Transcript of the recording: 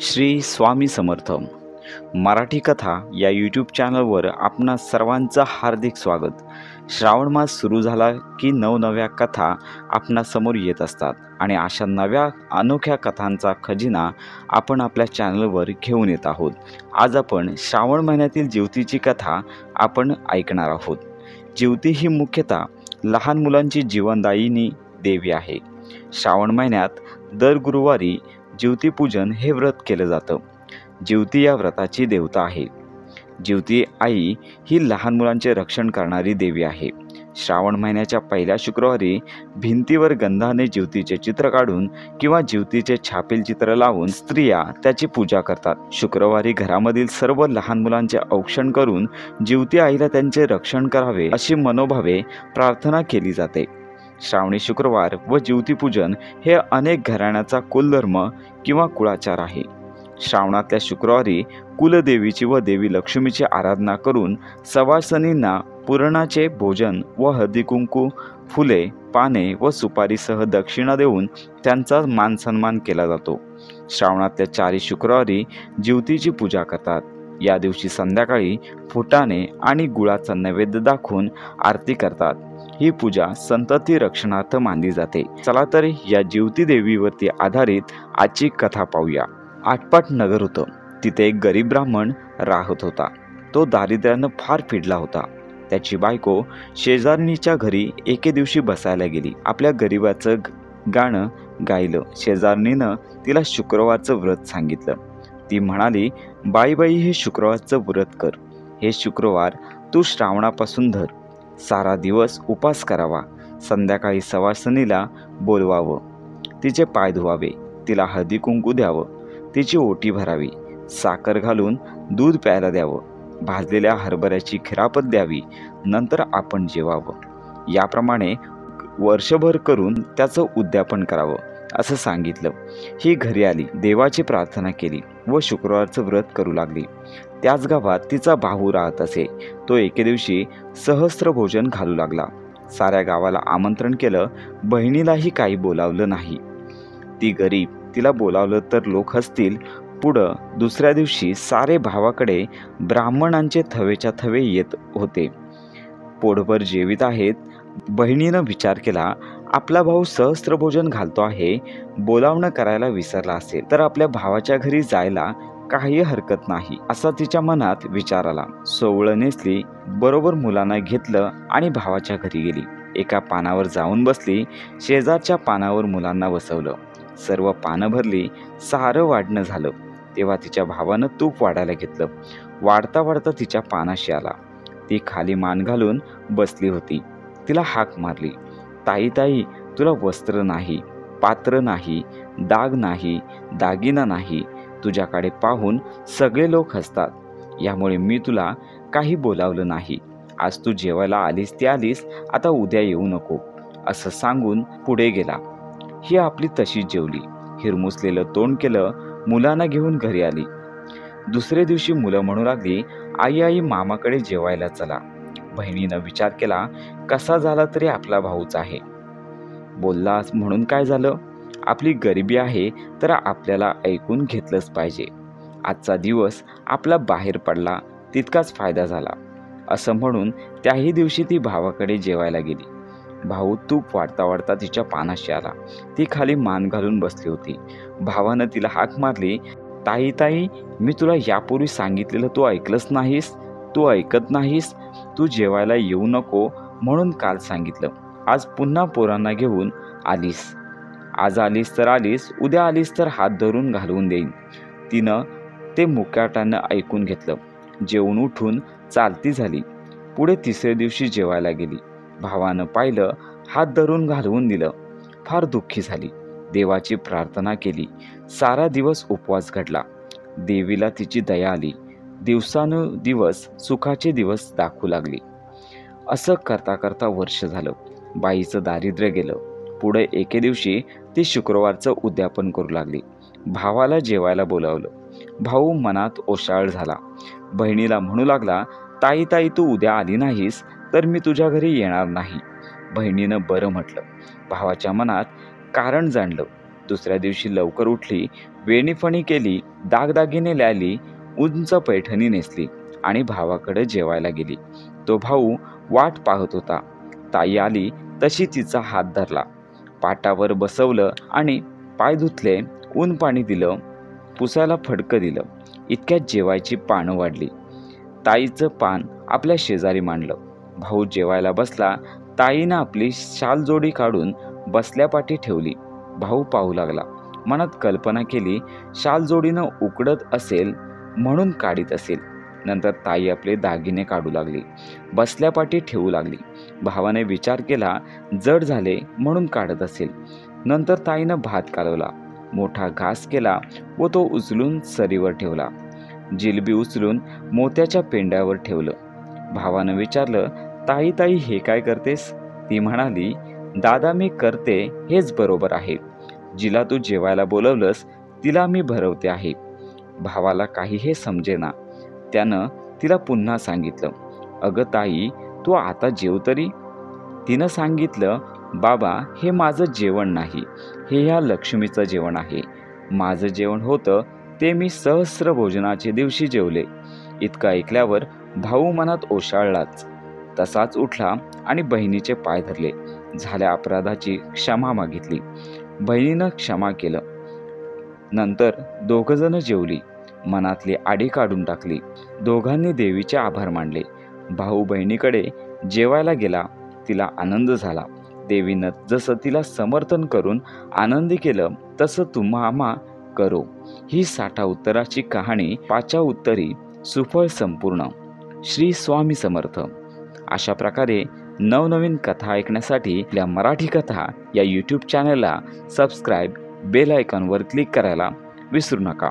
श्री स्वामी समर्थ मराठी कथा या यूट्यूब चॅनलवर आपणा सर्वांचं हार्दिक स्वागत। श्रावण मास सुरू झाला की नवनव्या कथा आपणासमोर येत असतात आणि अशा नव्या अनोख्या कथांचा खजिना आपण आपल्या चॅनलवर घेऊन येत आहोत। आज आपण श्रावण महिन्यातील ज्योतीची कथा आपण ऐकणार आहोत। ज्योती ही मुख्यतः लहान मुलांची जीवनदायिनी देवी आहे। श्रावण महिन्यात दर गुरुवारी ज्योतिपूजन हे व्रत केलं जातं। ज्योती या व्रताची देवता आहे। ज्योती आई ही लहान मुलांचे रक्षण करणारी देवी आहे। श्रावण महिन्याच्या पहिल्या शुक्रवारी भिंतीवर गंधाने ज्योतीचे चित्र काढून किंवा ज्योतीचे छापील चित्र लावून स्त्रिया त्याची पूजा करतात। शुक्रवारी घरामधील सर्व लहान मुलांचे औक्षण करून ज्योती आईला त्यांचे रक्षण करावे अशी मनोभावे प्रार्थना केली जाते। श्रावणी शुक्रवार व ज्योतिपूजन हे अनेक घराण्याचा कुलधर्म किंवा कुळाचार आहे। श्रावणातल्या शुक्रवारी कुलदेवीची व देवी लक्ष्मीची आराधना करून सवासनींना पुरणाचे भोजन व हळदी कुंकू, फुले, पाने व सुपारीसह दक्षिणा देऊन त्यांचा मान सन्मान केला जातो। श्रावणातल्या 4 शुक्रवारी ज्योतीची पूजा करतात। या दिवशी संध्याकाळी फुटाणे आणि गुळाचा नैवेद्य दाखवून आरती करतात। ही पूजा संतती रक्षणार्थ मानली जाते। चला तर या ज्योती देवीवरती आधारित आजची कथा पाहूया। आटपाट नगर होतं। तिथे एक गरीब ब्राह्मण राहत होता। तो दारिद्र्यानं फार पिडला होता। त्याची बायको शेजारणीच्या घरी एके दिवशी बसायला गेली। आपल्या गरिबाचं गाणं गायलं। शेजारणीनं तिला शुक्रवारचं व्रत सांगितलं। ती म्हणाली, बाई हे शुक्रवारचं व्रत कर। हे शुक्रवार तू श्रावणापासून धर। सारा दिवस उपास करावा। संध्याकाळी सवासनीला बोलवावं, तिचे पाय धुवावे, तिला हळदी कुंकू द्यावं, तिची ओटी भरावी, साखर घालून दूध प्यायला द्यावं, भाजलेल्या हरभऱ्याची खिरापत द्यावी, नंतर आपण जेवावं। याप्रमाणे वर्षभर करून त्याचं उद्यापन करावं असं सांगितलं। ही घरी आली, देवाची प्रार्थना केली व शुक्रवारचं व्रत करू लागली। त्याच गावात तिचा भाऊ राहत असे। तो एके दिवशी सहस्त्र भोजन घालू लागला। साऱ्या गावाला आमंत्रण केलं, बहिणीलाही काही बोलावलं नाही। ती गरीब, तिला बोलावलं तर लोक हसतील। पुढं दुसऱ्या दिवशी सारे भावाकडे ब्राह्मणांचे थवेच्या थवे येत होते। पोटभर जेवित आहेत। बहिणीनं विचार केला, आपला भाऊ सहस्त्र भोजन घालतो आहे, बोलावणं करायला विसरला असेल तर आपल्या भावाच्या घरी जायला काही हरकत नाही असा तिच्या मनात विचार आला। सोवळं नेसली, बरोबर मुलांना घेतलं आणि भावाच्या घरी गेली। एका पानावर जाऊन बसली। शेजारच्या पानावर मुलांना बसवलं। सर्व पानं भरली। सारं वाढणं झालं तेव्हा तिच्या भावानं तूप वाढायला घेतलं। वाढता वाढता तिच्या पानाशी आला। ती खाली मान घालून बसली होती। तिला हाक मारली, ताई तुला वस्त्र नाही, पात्र नाही, दाग नाही, दागिना नाही। तुझ्याकडे पाहून सगळे लोक हसतात। यामुळे मी तुला काही बोलावलं नाही। आज तू जेवायला आलीस ती आलीस, आता उद्या येऊ नको असं सांगून पुढे गेला। ही आपली तशीच जेवली, हिरमुसलेलं तोंड केलं, मुलांना घेऊन घरी आली। दुसरे दिवशी मुलं म्हणू लागली, आई मामाकडे जेवायला चला। बहिणीनं विचार केला, कसा झाला तरी आपला भाऊच आहे, बोललास म्हणून काय झालं, आपली गरिबी आहे तर आपल्याला ऐकून घेतलंच पाहिजे। आजचा दिवस आपला बाहेर पडला तितकाच फायदा झाला असं म्हणून त्याही दिवशी ती भावाकडे जेवायला गेली। भाऊ तूप वाढता वाढता तिच्या पानाशी आला। ती खाली मान घालून बसली होती। भावानं तिला हाक मारली, ताई मी तुला यापूर्वी सांगितलेलं तू ऐकलंच नाहीस, तू ऐकत नाहीस, तू जेवायला येऊ नको म्हणून काल सांगितलं, आज पुन्हा पोरांना घेऊन आलीस। आज आलीस तर आलीस, उद्या आलीस तर हात धरून घालवून देईन। तिनं ते मुकाट्यानं ऐकून घेतलं। जेवून उठून चालती झाली। पुढे तिसऱ्या दिवशी जेवायला गेली। भावानं पाहिलं, हात धरून घालवून दिलं। फार दुःखी झाली। देवाची प्रार्थना केली। सारा दिवस उपवास घडला। देवीला तिची दया आली। दिवसानुदिवस सुखाचे दिवस दाखवू लागली। असं करता करता वर्ष झालं। बाईचं दारिद्र्य गेलं। पुढे एके दिवशी ती शुक्रवारचं उद्यापन करू लागली। भावाला जेवायला बोलावलं। भाऊ मनात ओशाळ झाला। बहिणीला म्हणू लागला, ताई तू उद्या आली नाहीस तर मी तुझ्या घरी येणार नाही। बहिणीनं बरं म्हटलं। भावाच्या मनात कारण जाणलं। दुसऱ्या दिवशी लवकर उठली, वेणीफणी केली, दागदागिने लायली, उंच पैठणी नेसली आणि भावाकडे जेवायला गेली. तो भाऊ वाट पाहत होता. ताई आली तशी तिचा हात धरला, पाटावर बसवलं आणि पाय धुतले, ऊन पाणी दिलं, पुसायला फडकं दिलं. इतक्यात जेवायची पानं वाढली. ताईचं पान आपल्या शेजारी मांडलं. भाऊ जेवायला बसला. ताईनं आपली शालजोडी काढून बसल्यापाठी ठेवली. भाऊ पाहू लागला. मनात कल्पना केली, शालजोडीनं उकडत असेल म्हणून काढीत असेल. नंतर ताई आपले दागिने काढू लागली, बसल्यापाठी ठेवू लागली. भावाने विचार केला, जड झाले म्हणून काढत असेल. नंतर ताईनं भात कालवला, मोठा घास केला व तो उचलून सरीवर ठेवला. जिलबी उचलून मोत्याच्या पेंड्यावर ठेवलं. भावानं विचारलं, ताई ताई हे काय करतेस? ती म्हणाली, दादा मी करते हेच बरोबर आहे. जिला तू जेवायला बोलवलंस तिला मी भरवते आहे. भावाला काही हे समजेना. त्यानं तिला पुन्हा सांगितलं, अगं ताई तू आता जेव तरी. तिनं सांगितलं, बाबा हे माझं जेवण नाही, हे ह्या लक्ष्मीचं जेवण आहे. माझं जेवण होतं ते मी सहस्र भोजनाच्या दिवशी जेवले. इतकं ऐकल्यावर भाऊ मनात ओशाळलाच. तसाच उठला आणि बहिणीचे पाय धरले. झाल्या अपराधाची क्षमा मागितली. बहिणीनं क्षमा केलं. नंतर दोघंजणं जेवली. मनातली आडी काढून टाकली. दोघांनी देवीचे आभार मानले. भाऊ बहिणीकडे जेवायला गेला. तिला आनंद झाला. देवीनं जसं तिला समर्थन करून आनंदी केलं तसं तुम्हा आम्हा करो. ही साठा उत्तराची कहाणी पाच्या उत्तरी सुफळ संपूर्ण. श्री स्वामी समर्थ. अशा प्रकारे नवनवीन कथा ऐकण्यासाठी आपल्या मराठी कथा या यूट्यूब चॅनलला सबस्क्राईब, बेल आयकॉनवर क्लिक करायला विसरू नका.